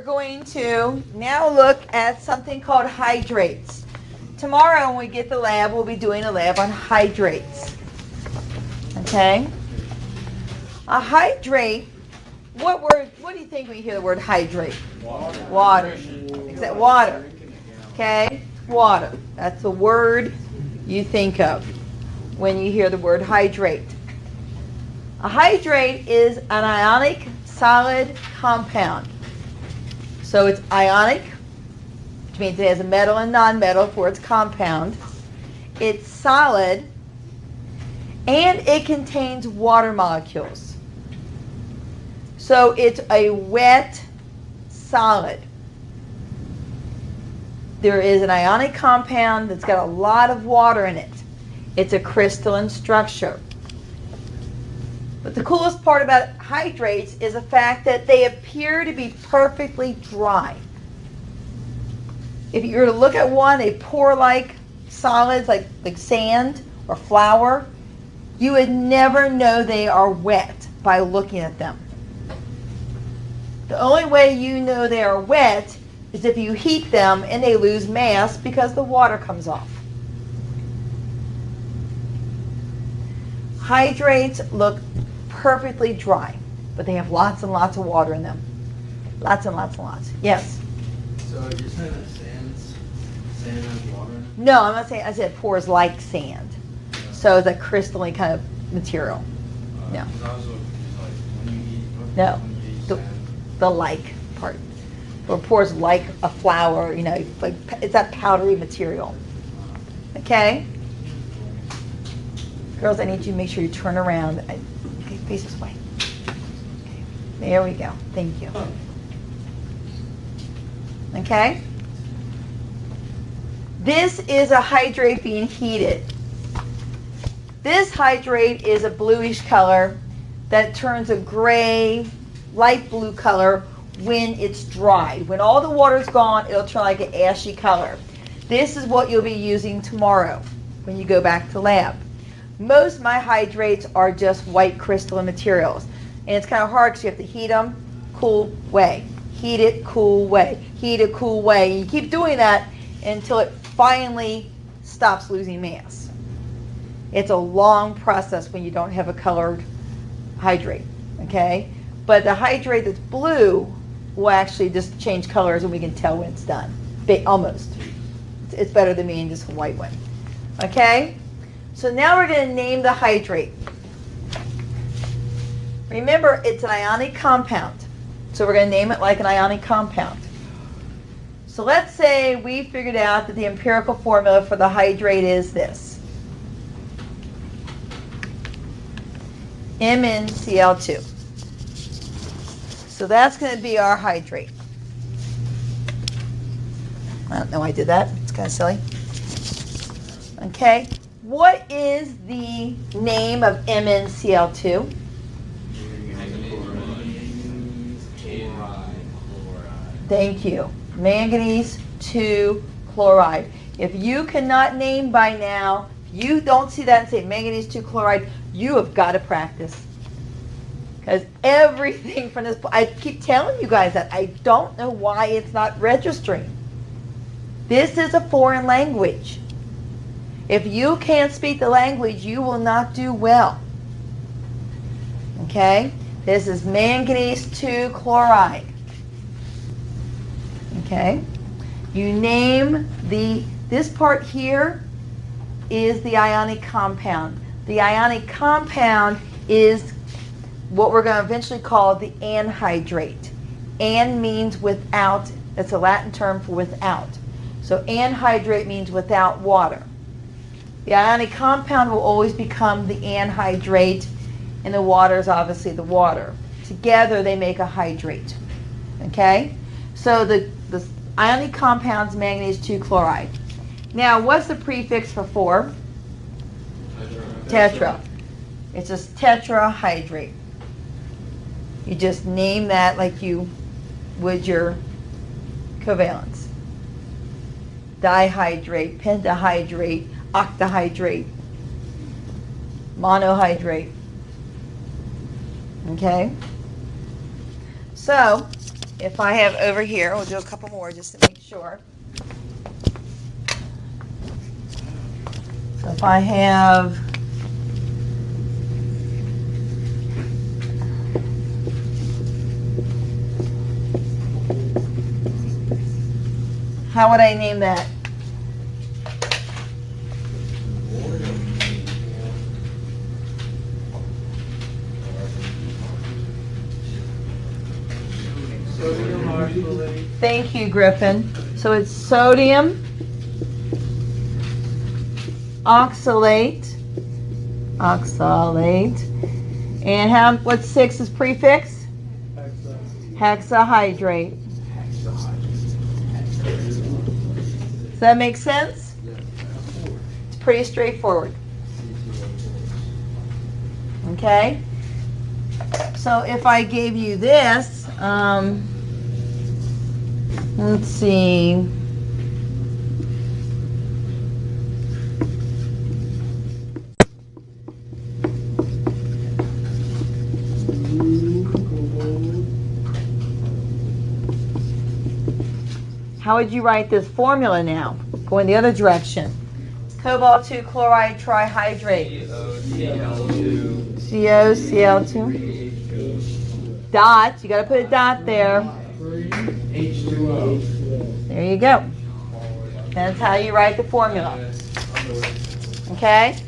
going to now look at something called hydrates. Tomorrow when we get the lab, we'll be doing a lab on hydrates. Okay? A hydrate, what do you think when you hear the word hydrate? Water. Except water. Okay? Water. That's the word you think of when you hear the word hydrate. A hydrate is an ionic solid compound. So it's ionic, which means it has a metal and nonmetal for its compound. It's solid, and it contains water molecules. So it's a wet solid. There is an ionic compound that's got a lot of water in it. It's a crystalline structure. But the coolest part about hydrates is the fact that they appear to be perfectly dry. If you were to look at one, they pour like solids, like sand or flour, you would never know they are wet by looking at them. The only way you know they are wet is if you heat them and they lose mass because the water comes off. Hydrates look perfectly dry, but they have lots and lots of water in them. Lots and lots and lots. Yes? So you're saying that sand has water in it? No, I'm not saying, I said pours like sand. Yeah. So it's a crystalline kind of material. No. I was like, when you eat, No. when you eat The, sand. the like part. Or pours like a flour, you know, like it's that powdery material. Okay? Girls, I need you to make sure you turn around. Okay, face this way. Okay, there we go. Thank you. Okay? This is a hydrate being heated. This hydrate is a bluish color that turns a gray, light blue color when it's dried. When all the water's gone, it'll turn like an ashy color. This is what you'll be using tomorrow when you go back to lab. Most of my hydrates are just white crystalline materials. And it's kind of hard because you have to heat them, cool, way. Heat it, cool, way. Heat it, cool, way. And you keep doing that until it finally stops losing mass. It's a long process when you don't have a colored hydrate, okay? But the hydrate that's blue will actually just change colors and we can tell when it's done. Almost. It's better than being just a white one. Okay? So now we're going to name the hydrate. Remember, it's an ionic compound. So we're going to name it like an ionic compound. So let's say we figured out that the empirical formula for the hydrate is this. MnCl2. So that's going to be our hydrate. I don't know why I did that. It's kind of silly. Okay. What is the name of MnCl2? Thank you. Manganese 2 chloride. If you cannot name by now, you don't see that and say manganese 2 chloride, you have got to practice. Because everything from this, I keep telling you guys that. I don't know why it's not registering. This is a foreign language. If you can't speak the language, you will not do well. Okay? This is manganese 2 chloride. Okay? You name this part here is the ionic compound. The ionic compound is what we're going to eventually call the anhydrate. An means without. That's a Latin term for without. So anhydrate means without water. The ionic compound will always become the anhydrate, and the water is obviously the water. Together they make a hydrate. Okay? So the ionic compound's manganese 2 chloride. Now, what's the prefix for 4? Tetra. It's just tetrahydrate. You just name that like you would your covalents. Dihydrate, pentahydrate, octahydrate, monohydrate. Okay? So, if I have over here, we'll do a couple more just to make sure. So if I have how would I name that? Sodium oxalate. Thank you, Griffin. So it's sodium oxalate, and what's 6 is prefix? Hexahydrate. Does that make sense? It's pretty straightforward. Okay? So if I gave you this, let's see. How would you write this formula now? Going the other direction. Cobalt 2 chloride trihydrate. COCl2. Dot. You got to put a dot there. H2O. There you go. That's how you write the formula. Okay?